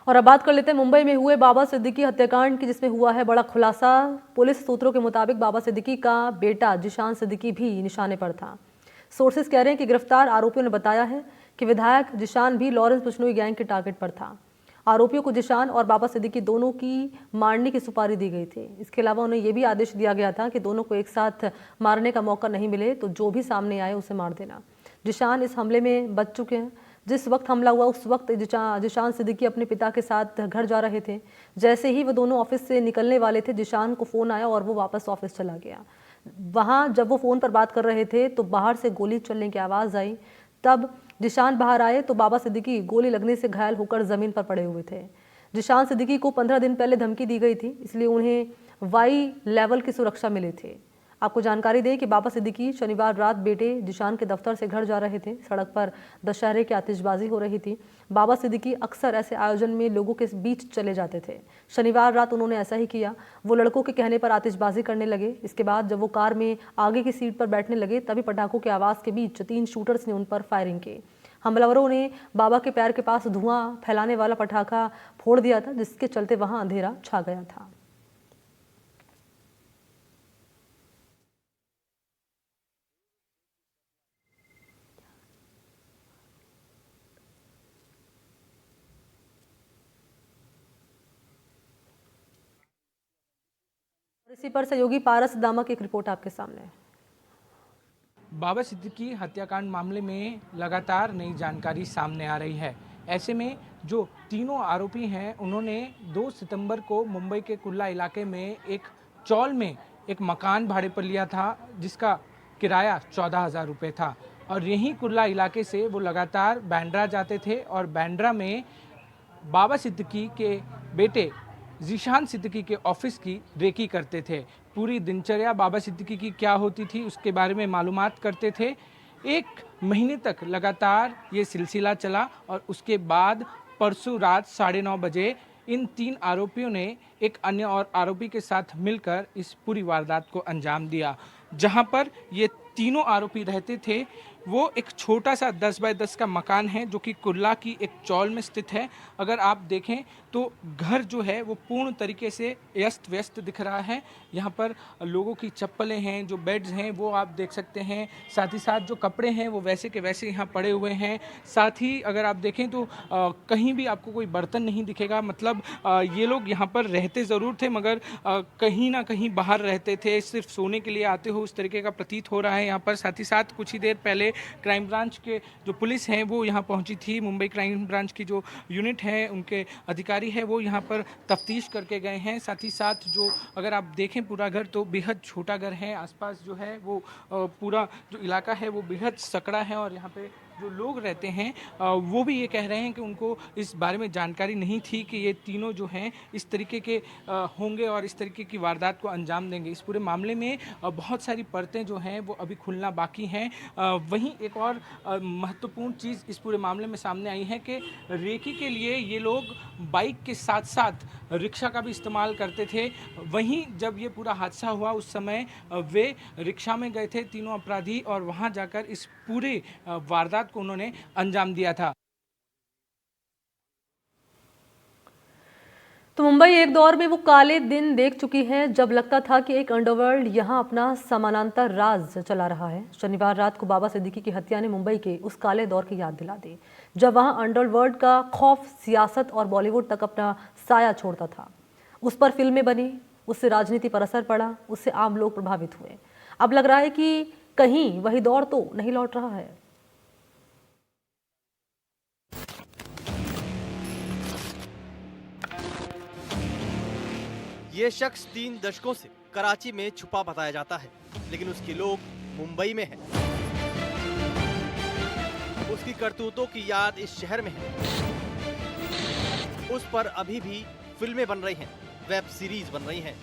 और अब बात कर लेते हैं मुंबई में हुए बाबा सिद्दीकी हत्याकांड की, जिसमें हुआ है बड़ा खुलासा। पुलिस सूत्रों के मुताबिक बाबा सिद्दीकी का बेटा जिशान सिद्दीकी भी निशाने पर था। सोर्सेस कह रहे हैं कि गिरफ्तार आरोपियों ने बताया है कि विधायक जिशान भी लॉरेंस बिश्नोई गैंग के टारगेट पर था। आरोपियों को जिशान और बाबा सिद्दीकी दोनों की मारने की सुपारी दी गई थी। इसके अलावा उन्हें यह भी आदेश दिया गया था कि दोनों को एक साथ मारने का मौका नहीं मिले तो जो भी सामने आए उसे मार देना। जिशान इस हमले में बच चुके हैं। जिस वक्त हमला हुआ उस वक्त जिशान सिद्दीकी अपने पिता के साथ घर जा रहे थे। जैसे ही वो दोनों ऑफिस से निकलने वाले थे, जिशान को फ़ोन आया और वो वापस ऑफिस चला गया। वहाँ जब वो फ़ोन पर बात कर रहे थे तो बाहर से गोली चलने की आवाज़ आई। तब जिशान बाहर आए तो बाबा सिद्दीकी गोली लगने से घायल होकर ज़मीन पर पड़े हुए थे। जिशान सिद्दीकी को 15 दिन पहले धमकी दी गई थी, इसलिए उन्हें वाई लेवल की सुरक्षा मिली थी। आपको जानकारी दें कि बाबा सिद्दीकी शनिवार रात बेटे जिशान के दफ्तर से घर जा रहे थे। सड़क पर दशहरे की आतिशबाजी हो रही थी। बाबा सिद्दीकी अक्सर ऐसे आयोजन में लोगों के बीच चले जाते थे। शनिवार रात उन्होंने ऐसा ही किया। वो लड़कों के कहने पर आतिशबाजी करने लगे। इसके बाद जब वो कार में आगे की सीट पर बैठने लगे तभी पटाखों की आवाज़ के बीच 3 शूटर्स ने उन पर फायरिंग की। हमलावरों ने बाबा के पैर के पास धुआं फैलाने वाला पटाखा फोड़ दिया था, जिसके चलते वहां अंधेरा छा गया था। इसी पर सहयोगी पारस दामा की एक रिपोर्ट आपके सामने। बाबा सिद्दीकी हत्याकांड मामले में लगातार नई जानकारी सामने आ रही है। ऐसे में जो तीनों आरोपी हैं उन्होंने 2 सितंबर को मुंबई के कुर्ला इलाके में एक चौल में एक मकान भाड़े पर लिया था, जिसका किराया 14,000 रुपये था। और यहीं कुर्ला इलाके से वो लगातार बांद्रा जाते थे और बांद्रा में बाबा सिद्दीकी के बेटे जिशान सिद्दीकी के ऑफिस की रेकी करते थे। पूरी दिनचर्या बाबा सिद्दीकी की क्या होती थी उसके बारे में मालूमात करते थे। 1 महीने तक लगातार ये सिलसिला चला और उसके बाद परसों रात 9:30 बजे इन 3 आरोपियों ने एक अन्य और आरोपी के साथ मिलकर इस पूरी वारदात को अंजाम दिया। जहां पर ये तीनों आरोपी रहते थे वो एक छोटा सा 10 बाय 10 का मकान है, जो कि कुर्ला की एक चौल में स्थित है। अगर आप देखें तो घर जो है वो पूर्ण तरीके से अस्त व्यस्त दिख रहा है। यहाँ पर लोगों की चप्पलें हैं, जो बेड्स हैं वो आप देख सकते हैं। साथ ही साथ जो कपड़े हैं वो वैसे के वैसे यहाँ पड़े हुए हैं। साथ ही अगर आप देखें तो कहीं भी आपको कोई बर्तन नहीं दिखेगा। मतलब ये लोग यहाँ पर रहते ज़रूर थे मगर कहीं ना कहीं बाहर रहते थे, सिर्फ सोने के लिए आते हो उस तरीके का प्रतीत हो रहा है यहाँ पर। साथ ही साथ कुछ ही देर पहले क्राइम ब्रांच के जो पुलिस हैं वो यहाँ पहुँची थी। मुंबई क्राइम ब्रांच की जो यूनिट है उनके अधिकारी है वो यहाँ पर तफ्तीश करके गए हैं। साथ ही साथ जो अगर आप देखें पूरा घर तो बेहद छोटा घर है। आसपास जो है वो पूरा जो इलाका है वो बेहद सकड़ा है और यहाँ पे जो लोग रहते हैं वो भी ये कह रहे हैं कि उनको इस बारे में जानकारी नहीं थी कि ये तीनों जो हैं इस तरीके के होंगे और इस तरीके की वारदात को अंजाम देंगे। इस पूरे मामले में बहुत सारी परतें जो हैं वो अभी खुलना बाकी हैं। वहीं एक और महत्वपूर्ण चीज़ इस पूरे मामले में सामने आई है कि रेकी के लिए ये लोग बाइक के साथ साथ रिक्शा का भी इस्तेमाल करते थे। वहीं जब ये पूरा हादसा हुआ उस समय वे रिक्शा में गए थे तीनों अपराधी और वहाँ जाकर इस पूरे वारदात को उन्होंने अंजाम दिया था। तो मुंबई एक दौर में वो काले दिन देख चुकी है जब लगता था कि एक अंडरवर्ल्ड यहां अपना समानांतर राज चला रहा है। शनिवार रात को बाबा सिद्दीकी की हत्या ने मुंबई के उस काले दौर की याद दिला दी, जब वहां अंडरवर्ल्ड का खौफ सियासत और बॉलीवुड तक अपना साया छोड़ता था। उस पर फिल्में बनी, उससे राजनीति पर असर पड़ा, उससे आम लोग प्रभावित हुए। अब लग रहा है कि कहीं वही दौर तो नहीं लौट रहा है। ये शख्स 3 दशकों से कराची में छुपा बताया जाता है, लेकिन उसके लोग मुंबई में हैं। उसकी करतूतों की याद इस शहर में है। उस पर अभी भी फिल्में बन रही हैं, वेब सीरीज बन रही हैं।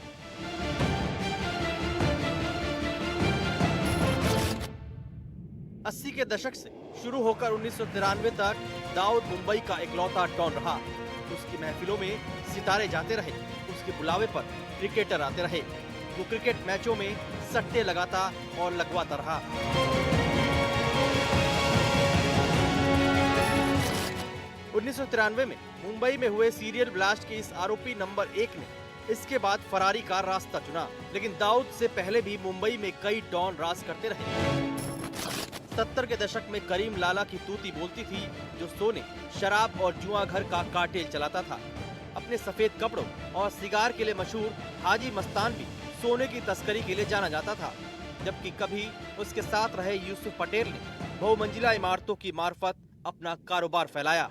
अस्सी के दशक से शुरू होकर 1993 तक दाऊद मुंबई का इकलौता डॉन रहा। उसकी महफिलों में सितारे जाते रहे, उसके बुलावे पर क्रिकेटर आते रहे। वो क्रिकेट मैचों में सट्टे लगाता और लगवाता रहा। 1993 में मुंबई में हुए सीरियल ब्लास्ट के इस आरोपी नंबर 1 ने इसके बाद फरारी का रास्ता चुना, लेकिन दाऊद से पहले भी मुंबई में कई डॉन राज करते रहे। 70 के दशक में करीम लाला की तूती बोलती थी, जो सोने, शराब और जुआ घर का कार्टेल चलाता था। अपने सफेद कपड़ों और सिगार के लिए मशहूर हाजी मस्तान भी सोने की तस्करी के लिए जाना जाता था, जबकि कभी उसके साथ रहे यूसुफ पटेल ने बहुमंजिला इमारतों की मार्फत अपना कारोबार फैलाया।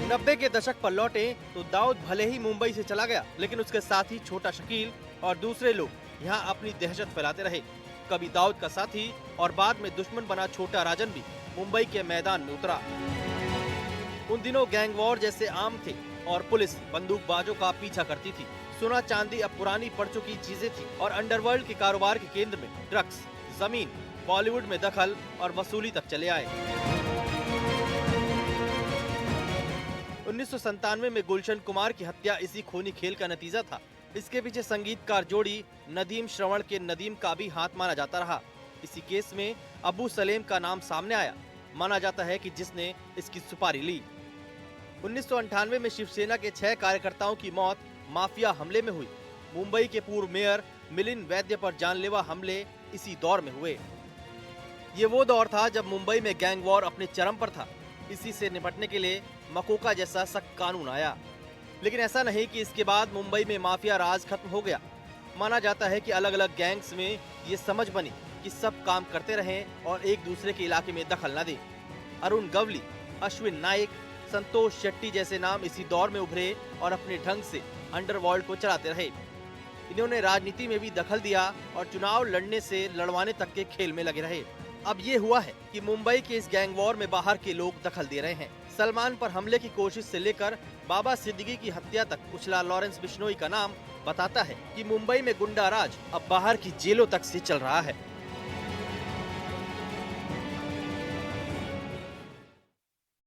90 के दशक पर लौटे तो दाऊद भले ही मुंबई से चला गया, लेकिन उसके साथ ही छोटा शकील और दूसरे लोग यहाँ अपनी दहशत फैलाते रहे। कभी दाऊद का साथी और बाद में दुश्मन बना छोटा राजन भी मुंबई के मैदान में उतरा। उन दिनों गैंग वॉर जैसे आम थे और पुलिस बंदूकबाजों का पीछा करती थी। सोना चांदी अब पुरानी पड़ चुकी चीजें थी और अंडरवर्ल्ड के कारोबार के केंद्र में ड्रग्स, जमीन, बॉलीवुड में दखल और वसूली तक चले आए। 1997 में गुलशन कुमार की हत्या इसी खूनी खेल का नतीजा था। इसके पीछे संगीतकार जोड़ी नदीम श्रवण के नदीम का भी हाथ माना जाता रहा। इसी केस में अबू सलेम का नाम सामने आया। माना जाता है कि जिसने इसकी सुपारी ली। 1998 में शिवसेना के 6 कार्यकर्ताओं की मौत माफिया हमले में हुई। मुंबई के पूर्व मेयर मिलिंद वैद्य पर जानलेवा हमले इसी दौर में हुए। ये वो दौर था जब मुंबई में गैंग वॉर अपने चरम पर था। इसी से निपटने के लिए मकोका जैसा सख्त कानून आया, लेकिन ऐसा नहीं कि इसके बाद मुंबई में माफिया राज खत्म हो गया। माना जाता है कि अलग अलग गैंग्स में ये समझ बनी कि सब काम करते रहें और एक दूसरे के इलाके में दखल न दें। अरुण गवली, अश्विन नाइक, संतोष शेट्टी जैसे नाम इसी दौर में उभरे और अपने ढंग से अंडरवर्ल्ड को चलाते रहे। इन्होंने राजनीति में भी दखल दिया और चुनाव लड़ने से लड़वाने तक के खेल में लगे रहे। अब ये हुआ है कि मुंबई के इस गैंग वॉर में बाहर के लोग दखल दे रहे हैं। सलमान पर हमले की कोशिश से लेकर बाबा सिद्दीकी की हत्या तक उछला लॉरेंस बिश्नोई का नाम बताता है कि मुंबई में गुंडा राज अब बाहर की जेलों तक से चल रहा है।